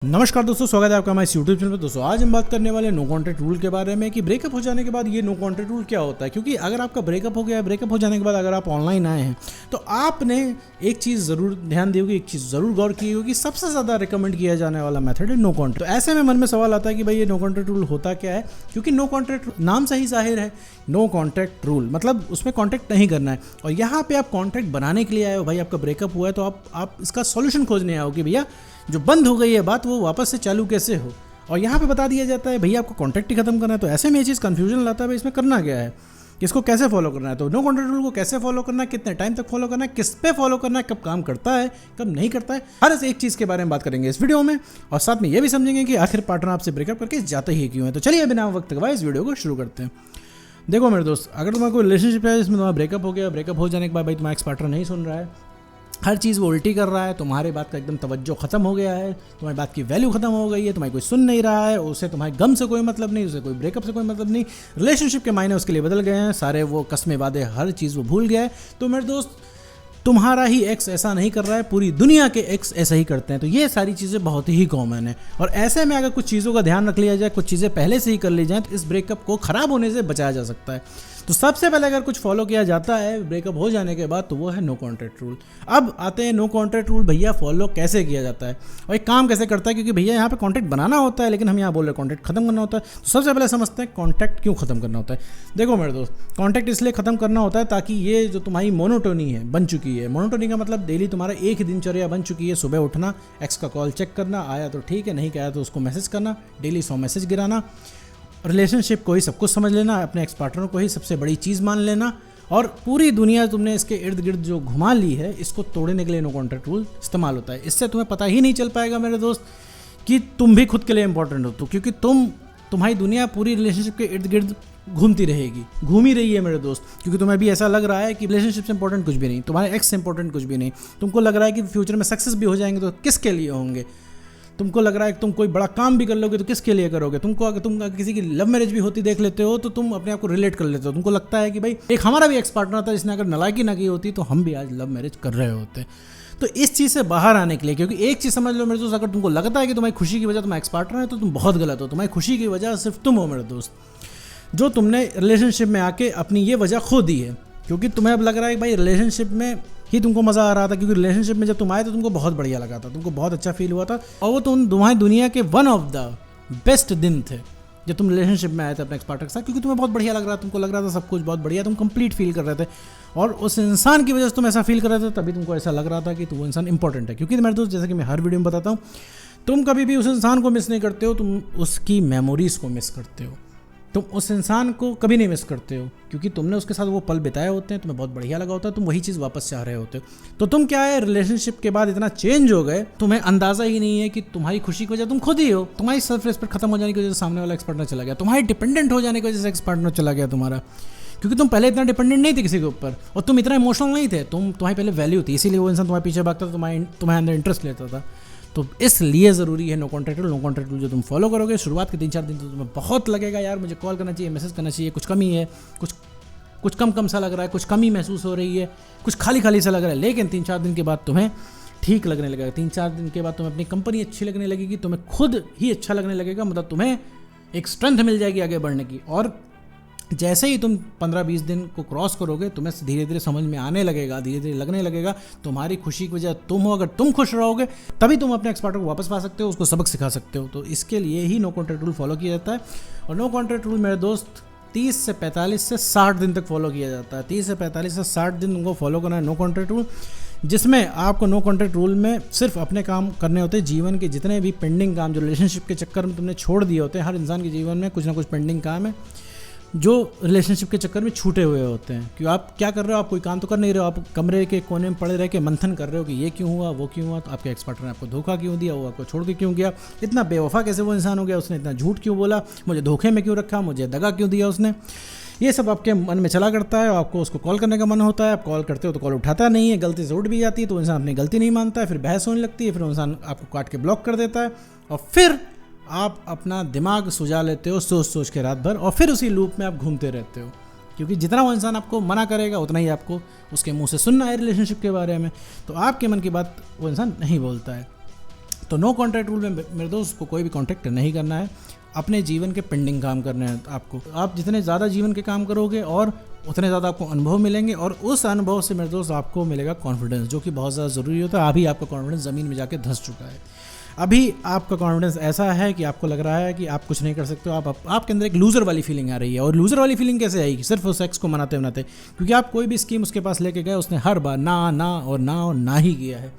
नमस्कार दोस्तों, स्वागत है आपका हमारे यूट्यूब चैनल पर। दोस्तों आज हम बात करने वाले नो कॉन्टैक्ट रूल के बारे में कि ब्रेकअप हो जाने के बाद ये नो कॉन्टैक्ट रूल क्या होता है। क्योंकि अगर आपका ब्रेकअप हो गया, ब्रेकअप हो जाने के बाद अगर आप ऑनलाइन आए हैं तो आपने एक चीज़ ज़रूर ध्यान दी होगी, एक चीज़ ज़रूर गौर की होगी, सबसे ज़्यादा रिकमेंड किया जाने वाला मेथड है नो कॉन्टैक्ट। तो ऐसे में मन में सवाल आता है कि भाई ये नो कॉन्टैक्ट रूल होता क्या है। क्योंकि नो कॉन्टैक्ट नाम से ही जाहिर है, नो कॉन्टैक्ट रूल मतलब उसमें कॉन्टैक्ट नहीं करना है। और यहाँ पे आप कॉन्टैक्ट बनाने के लिए आए हो, भाई आपका ब्रेकअप हुआ है तो आप इसका सॉल्यूशन खोजने आओ कि भैया जो बंद हो गई है बात वो वापस से चालू कैसे हो। और यहाँ पे बता दिया जाता है भैया आपको कॉन्टैक्ट ही खत्म करना है। तो ऐसे में ये चीज़ कन्फ्यूजन लाता है भाई इसमें करना क्या है, इसको कैसे फॉलो करना है। तो नो कॉन्टैक्ट रूल को कैसे फॉलो करना है, कितने टाइम तक फॉलो करना है, किस पे फॉलो करना है, कब काम करता है कब नहीं करता है, हर एक चीज़ के बारे में बात करेंगे इस वीडियो में। और साथ में ये भी समझेंगे कि आखिर पार्टनर आपसे ब्रेकअप करके जाते ही क्यों है। तो चलिए बिना वक्त गवाए इस वीडियो को शुरू करते हैं। देखो मेरे दोस्त, अगर तुम्हारा कोई रिलेशनशिप है जिसमें तुम्हारा ब्रेकअप हो गया, ब्रेकअप हो जाने के बाद भाई तुम्हारा एक्स पार्टनर नहीं सुन रहा है, हर चीज़ वो उल्टी कर रहा है, तुम्हारी बात का एकदम तवज्जो ख़त्म हो गया है, तुम्हारी बात की वैल्यू ख़त्म हो गई है, तुम्हारी कोई सुन नहीं रहा है, उसे तुम्हारे गम से कोई मतलब नहीं, उसे कोई ब्रेकअप से कोई मतलब नहीं, रिलेशनशिप के मायने उसके लिए बदल गए हैं, सारे वो कस्में वादे हर चीज़ वो भूल गया है। तो मेरे दोस्त, तुम्हारा ही एक्स ऐसा नहीं कर रहा है, पूरी दुनिया के एक्स ऐसा ही करते हैं। तो ये सारी चीज़ें बहुत ही कॉमन है। और ऐसे में अगर कुछ चीज़ों का ध्यान रख लिया जाए, कुछ चीज़ें पहले से ही कर ली जाए तो इस ब्रेकअप को ख़राब होने से बचाया जा सकता है। तो सबसे पहले अगर कुछ फॉलो किया जाता है ब्रेकअप हो जाने के बाद तो वो है नो कॉन्टैक्ट रूल। अब आते हैं नो कॉन्टैक्ट रूल भैया फॉलो कैसे किया जाता है और एक काम कैसे करता है। क्योंकि भैया यहाँ पे कॉन्टैक्ट बनाना होता है लेकिन हम यहाँ बोल रहे हैं कॉन्टैक्ट खत्म करना होता है। तो सबसे पहले समझते हैं कॉन्टैक्ट क्यों खत्म करना होता है। देखो मेरे दोस्त, कॉन्टैक्ट इसलिए खत्म करना होता है ताकि ये जो तुम्हारी मोनोटोनी है बन चुकी है, मोनोटोनी का मतलब डेली तुम्हारा एक दिनचर्या बन चुकी है, सुबह उठना, एक्स का कॉल चेक करना, आया तो ठीक है, नहीं आया तो उसको मैसेज करना, डेली 100 मैसेज गिराना, रिलेशनशिप को ही सब कुछ समझ लेना, अपने एक्स पार्टनर को ही सबसे बड़ी चीज़ मान लेना, और पूरी दुनिया तुमने इसके इर्द गिर्द जो घुमा ली है, इसको तोड़ने के लिए नो कॉन्टैक्ट रूल इस्तेमाल होता है। इससे तुम्हें पता ही नहीं चल पाएगा मेरे दोस्त कि तुम भी खुद के लिए इंपॉर्टेंट हो। तो क्योंकि तुम्हारी दुनिया पूरी रिलेशनशिप के इर्द गिर्द घूमती रहेगी, घूम ही रही है मेरे दोस्त। क्योंकि तुम्हें भी ऐसा लग रहा है कि रिलेशनशिप से इंपॉर्टेंट कुछ भी नहीं, तुम्हारे एक्स से इंपॉर्टेंट कुछ भी नहीं। तुमको लग रहा है कि फ्यूचर में सक्सेस भी हो जाएंगे तो किसके लिए होंगे। तुमको लग रहा है कि तुम कोई बड़ा काम भी कर लोगे तो किसके लिए करोगे। तुमको अगर तुम किसी की लव मैरिज भी होती देख लेते हो तो तुम अपने आप को रिलेट कर लेते हो। तुमको लगता है कि भाई एक हमारा भी एक्स पार्टनर था जिसने अगर नालायकी ना की होती तो हम भी आज लव मैरिज कर रहे होते। तो इस चीज़ से बाहर आने के लिए, क्योंकि एक चीज़ समझ लो मेरे दोस्त, अगर तुमको लगता है कि तुम्हारी खुशी की वजह तुम्हारा एक्स पार्टनर है तो तुम बहुत गलत हो। तुम्हारी खुशी की वजह सिर्फ तुम हो मेरे दोस्त, जो तुमने रिलेशनशिप में आके अपनी ये वजह खो दी है। क्योंकि तुम्हें अब लग रहा है कि भाई रिलेशनशिप में ही तुमको मज़ा आ रहा था, क्योंकि रिलेशनशिप में जब तुम आए तो तुमको बहुत बढ़िया लगा था, तुमको बहुत अच्छा फील हुआ था, और वो तुम्हारी दुनिया के वन ऑफ द बेस्ट दिन थे जब तुम रिलेशनशिप में आए थे अपने एक्स पार्टनर के साथ। क्योंकि तुम्हें बहुत बढ़िया लग रहा था, तुमको लग रहा था सब कुछ बहुत बढ़िया, तुम कंप्लीट फील कर रहे थे, और उस इंसान की वजह से तुम ऐसा फील कर रहे थे, तभी तुमको ऐसा लग रहा था कि वो इंसान इंपॉर्टेंट है। क्योंकि मेरे दोस्त, जैसे कि मैं हर वीडियो में बताता हूँ, तुम कभी भी उस इंसान को मिस नहीं करते हो, तुम उसकी मेमोरीज़ को मिस करते हो। तुम उस इंसान को कभी नहीं मिस करते हो क्योंकि तुमने उसके साथ वो पल बिताए होते हैं, तुम्हें बहुत बढ़िया लगा होता है, तुम वही चीज़ वापस चाह रहे होते हो। तो तुम क्या है, रिलेशनशिप के बाद इतना चेंज हो गए, तुम्हें अंदाज़ा ही नहीं है कि तुम्हारी खुशी की वजह तुम खुद ही हो। तुम्हारी सेल्फ रिस्पेक्ट खत्म हो जाने की वजह से सामने वाला एक्स पार्टनर चला गया, तुम्हारी डिपेंडेंट हो जाने की वजह से एक्स पार्टनर चला गया तुम्हारा। क्योंकि तुम पहले इतना डिपेंडेंट नहीं थे किसी के ऊपर, और तुम इतना इमोशनल नहीं थे, तुम्हारी पहले वैल्यू थी, इसीलिए वो इंसान तुम्हारे पीछे भागता था, तुम्हारे अंदर इंटरेस्ट लेता था। तो इसलिए ज़रूरी है no contact rule. No contact rule जो तुम फॉलो करोगे, शुरुआत के 3-4 दिन तो तुम्हें बहुत लगेगा यार मुझे कॉल करना चाहिए, मैसेज करना चाहिए, कुछ कमी है, कुछ कम सा लग रहा है, कुछ कमी महसूस हो रही है, कुछ खाली सा लग रहा है। लेकिन 3-4 दिन के बाद तुम्हें ठीक लगने लगेगा। 3-4 दिन के बाद तुम्हें अपनी कंपनी अच्छी लगने लगेगी, तुम्हें खुद ही अच्छा लगने लगेगा, मतलब तुम्हें एक स्ट्रेंथ मिल जाएगी आगे बढ़ने की। और जैसे ही तुम 15-20 दिन को क्रॉस करोगे, तुम्हें धीरे धीरे समझ में आने लगेगा, धीरे धीरे लगने लगेगा तुम्हारी खुशी की वजह तुम हो। अगर तुम खुश रहोगे तभी तुम अपने एक्स पार्टनर को वापस पा सकते हो, उसको सबक सिखा सकते हो। तो इसके लिए ही नो कॉन्टैक्ट रूल फॉलो किया जाता है। और नो कॉन्टैक्ट रूल मेरे दोस्त 30 से 45 से 60 दिन तक फॉलो किया जाता है। 30 से 45 से 60 दिन तुमको फॉलो करना है नो कॉन्टैक्ट रूल, जिसमें आपको नो कॉन्टैक्ट रूल में सिर्फ अपने काम करने होते हैं। जीवन के जितने भी पेंडिंग काम जो रिलेशनशिप के चक्कर में तुमने छोड़ दिए होते हैं, हर इंसान के जीवन में कुछ ना कुछ पेंडिंग काम है जो रिलेशनशिप के चक्कर में छूटे हुए होते हैं। क्यों आप क्या कर रहे हो, आप कोई काम तो कर नहीं रहे हो, आप कमरे के कोने में पड़े रह के मंथन कर रहे हो कि ये क्यों हुआ, वो क्यों हुआ, तो आपके एक्स पार्टनर ने आपको धोखा क्यों दिया, वो आपको छोड़ के क्यों गया, इतना बेवफा कैसे वो इंसान हो गया, उसने इतना झूठ क्यों बोला, मुझे धोखे में क्यों रखा, मुझे दगा क्यों दिया उसने। ये सब आपके मन में चला करता है और आपको उसको कॉल करने का मन होता है। आप कॉल करते हो तो कॉल उठाता नहीं है, गलती से उठ भी जाती है तो इंसान अपनी गलती नहीं मानता है, फिर बहस होने लगती है, फिर इंसान आपको काट के ब्लॉक कर देता है, और फिर आप अपना दिमाग सुझा लेते हो सोच के रात भर, और फिर उसी लूप में आप घूमते रहते हो। क्योंकि जितना वो इंसान आपको मना करेगा उतना ही आपको उसके मुंह से सुनना है रिलेशनशिप के बारे में, तो आपके मन की बात वो इंसान नहीं बोलता है। तो नो कॉन्टैक्ट रूल में मेरे दोस्त को कोई भी कॉन्टैक्ट नहीं करना है, अपने जीवन के पेंडिंग काम करने हैं आपको। आप जितने ज़्यादा जीवन के काम करोगे और उतने ज़्यादा आपको अनुभव मिलेंगे, और उस अनुभव से मेरे दोस्त आपको मिलेगा कॉन्फिडेंस, जो कि बहुत ज़्यादा ज़रूरी होता है। अभी आपका कॉन्फिडेंस ज़मीन में जाके धंस चुका है। अभी आपका कॉन्फिडेंस ऐसा है कि आपको लग रहा है कि आप कुछ नहीं कर सकते हो, आपके अंदर एक लूज़र वाली फीलिंग आ रही है। और लूज़र वाली फीलिंग कैसे आएगी? सिर्फ उस एक्स को मनाते मनाते, क्योंकि आप कोई भी स्कीम उसके पास लेके गए, उसने हर बार ना ही किया है।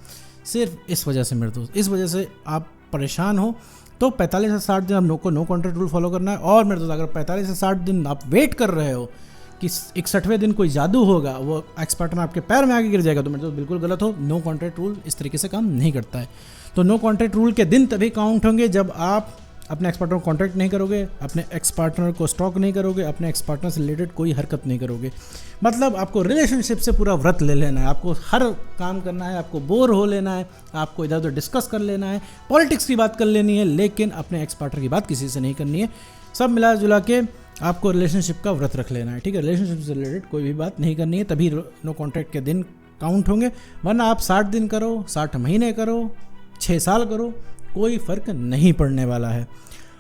सिर्फ इस वजह से मेरे दोस्त, इस वजह से आप परेशान हो। तो 45 से 60 दिन आप नो कॉन्टैक्ट रूल फॉलो करना है। और मेरे दोस्त, अगर 45 से 60 दिन आप वेट कर रहे हो कि 61वें दिन कोई जादू होगा, वो एक्स पार्टनर आपके पैर में आके गिर जाएगा, तो मेरे दोस्त बिल्कुल गलत हो। नो कॉन्टैक्ट रूल इस तरीके से काम नहीं करता है। तो नो कॉन्टैक्ट रूल के दिन तभी काउंट होंगे जब आप अपने एक्स पार्टनर को कॉन्टैक्ट नहीं करोगे, अपने एक्स पार्टनर को स्टॉक नहीं करोगे, अपने एक्स पार्टनर से रिलेटेड कोई हरकत नहीं करोगे। मतलब आपको रिलेशनशिप से पूरा व्रत ले लेना है, आपको हर काम करना है, आपको बोर हो लेना है, आपको इधर उधर डिस्कस कर लेना है, पॉलिटिक्स की बात कर लेनी है, लेकिन अपने एक्स पार्टनर की बात किसी से नहीं करनी है। सब मिला जुला के आपको रिलेशनशिप का व्रत रख लेना है, ठीक है। रिलेशनशिप से रिलेटेड कोई भी बात नहीं करनी है, तभी नो कॉन्टैक्ट के दिन काउंट होंगे। वरना आप 60 दिन करो, 60 महीने करो, 6 साल करो, कोई फ़र्क नहीं पड़ने वाला है।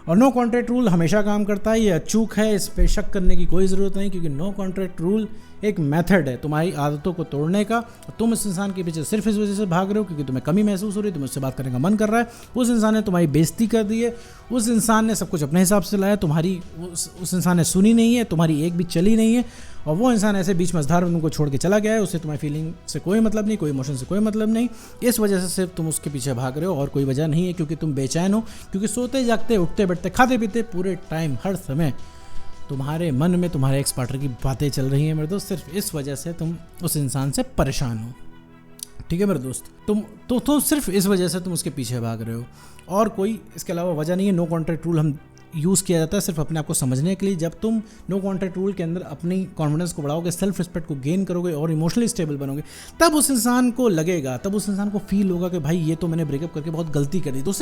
और नो कॉन्ट्रैक्ट रूल हमेशा काम करता है, ये अचूक है, इस पे शक करने की कोई ज़रूरत नहीं, क्योंकि नो कॉन्ट्रैक्ट रूल एक मेथड है तुम्हारी आदतों को तोड़ने का। तुम इस इंसान के पीछे सिर्फ इस वजह से भाग रहे हो क्योंकि तुम्हें कमी महसूस हो रही है, तुम्हें उससे बात करने का मन कर रहा है। उस इंसान ने तुम्हारी बेइज्जती कर दी है, उस इंसान ने सब कुछ अपने हिसाब से लाया, तुम्हारी उस इंसान ने सुनी नहीं है, तुम्हारी एक भी चली नहीं है, और वो इंसान ऐसे बीच मझधार में तुमको छोड़ के चला गया है। उससे तुम्हारी फीलिंग से कोई मतलब नहीं, कोई इमोशन से कोई मतलब नहीं। इस वजह से सिर्फ तुम उसके पीछे भाग रहे हो और कोई वजह नहीं है, क्योंकि तुम बेचैन हो, क्योंकि सोते जागते उठते बैठते खाते पीते पूरे टाइम हर समय तुम्हारे मन में तुम्हारे एक्स पार्टनर की बातें चल रही हैं मेरे दोस्त। सिर्फ इस वजह से तुम उस इंसान से परेशान हो, ठीक है मेरे दोस्त। तुम तो सिर्फ इस वजह से तुम उसके पीछे भाग रहे हो, और कोई इसके अलावा वजह नहीं है। नो कॉन्ट्रैक्ट रूल हम यूज़ किया जाता है सिर्फ अपने आप को समझने के लिए। जब तुम नो कॉन्ट्रैक्ट रूल के अंदर अपनी कॉन्फिडेंस को बढ़ाओगे, सेल्फ रिस्पेक्ट को गेन करोगे और इमोशनली स्टेबल बनोगे, तब उस इंसान को लगेगा, तब उस इंसान को फील होगा कि भाई ये तो मैंने ब्रेकअप करके बहुत गलती कर दी। तो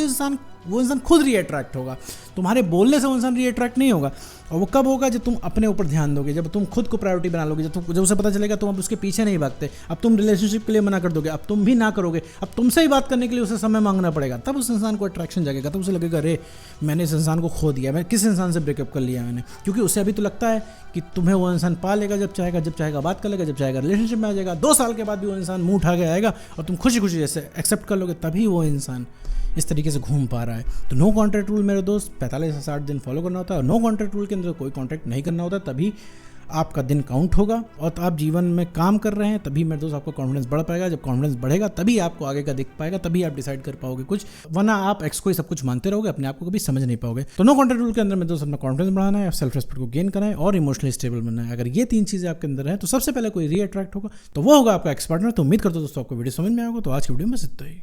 वो इंसान खुद रीअट्रैक्ट होगा, तुम्हारे बोलने से वो इंसान रीअट्रैक्ट नहीं होगा। और वो कब होगा? जब तुम अपने ऊपर ध्यान दोगे, जब तुम खुद को प्रायोरिटी बना लोगे, जब उसे पता चलेगा तुम अब उसके पीछे नहीं भागते, अब तुम रिलेशनशिप के लिए मना कर दोगे, अब तुम भी ना करोगे, अब तुमसे ही बात करने के लिए उसे समय मांगना पड़ेगा, तब उस इंसान को अट्रैक्शन जागेगा, तब उसे लगेगा अरे मैंने इस इंसान को खो दिया, मैं किस इंसान से ब्रेकअप कर लिया मैंने। क्योंकि उसे अभी तो लगता है कि तुम्हें वो इंसान पा लेगा, जब चाहेगा बात कर लेगा, जब चाहेगा रिलेशनशिप में आ जाएगा। 2 साल के बाद भी वो इंसान मुंह उठा के आएगा और तुम खुशी खुशी जैसे एक्सेप्ट कर लोगे, तभी वो इंसान इस तरीके से घूम पा रहा है। तो नो कॉन्ट्रैक्ट रूल मेरे दोस्त 45 से 60 दिन फॉलो करना होता है, और नो कॉन्ट्रैक्ट रूल के अंदर कोई कॉन्ट्रैक्ट नहीं करना होता, तभी आपका दिन काउंट होगा। और तो आप जीवन में काम कर रहे हैं, तभी मेरे दोस्त आपका कॉन्फिडेंस बढ़ पाएगा। जब कॉन्फिडेंस बढ़ेगा तभी आपको आगे का दिख पाएगा, तभी आप डिसाइड कर पाओगे कुछ, वरना आप एक्स को ही सब कुछ मानते रहोगे, अपने आप को कभी समझ नहीं पाओगे। तो नो कॉन्ट्रैक्ट रूल के अंदर मेरे दोस्त अपना कॉन्फिडेंस बढ़ाना है, सेल्फ रिस्पेक्ट को गेन करना है और इमोशनली स्टेबल बनना है। अगर ये 3 चीज़ें आपके अंदर है तो सबसे पहले कोई रीअट्रैक्ट होगा, तो वो होगा आपका एक्स पार्टनर। तो उम्मीद करता हूँ दोस्तों आपको वीडियो समझ में आएगा। तो आज की वीडियो में इतना ही।